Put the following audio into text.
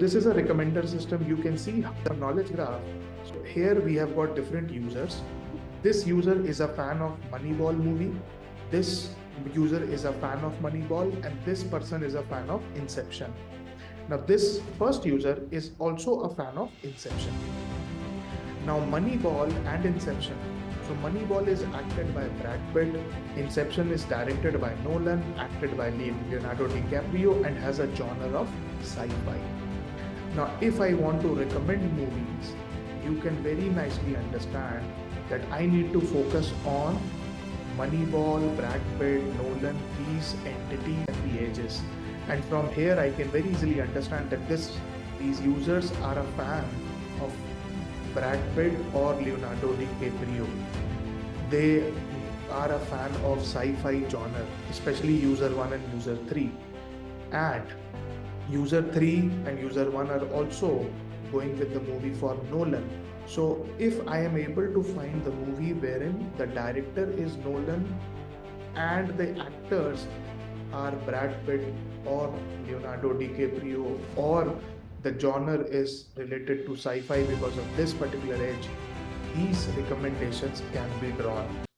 This is a recommender system. You can see the knowledge graph. So here we have got different users. This user is a fan of Moneyball movie. This user is a fan of Moneyball, and this person is a fan of Inception. Now this first user is also a fan of Inception. Now Moneyball and Inception. So Moneyball is acted by Brad Pitt. Inception is directed by Nolan, acted by Leonardo DiCaprio, and has a genre of sci-fi. Now, if I want to recommend movies, you can very nicely understand that I need to focus on Moneyball, Brad Pitt, Nolan, these entities and the ages. And from here, I can very easily understand that these users are a fan of Brad Pitt or Leonardo DiCaprio. They are a fan of sci-fi genre, especially user 1 and user 3. And user 3 and user 1 are also going with the movie for Nolan. So if I am able to find the movie wherein the director is Nolan and the actors are Brad Pitt or Leonardo DiCaprio, or the genre is related to sci-fi because of this particular age, these recommendations can be drawn.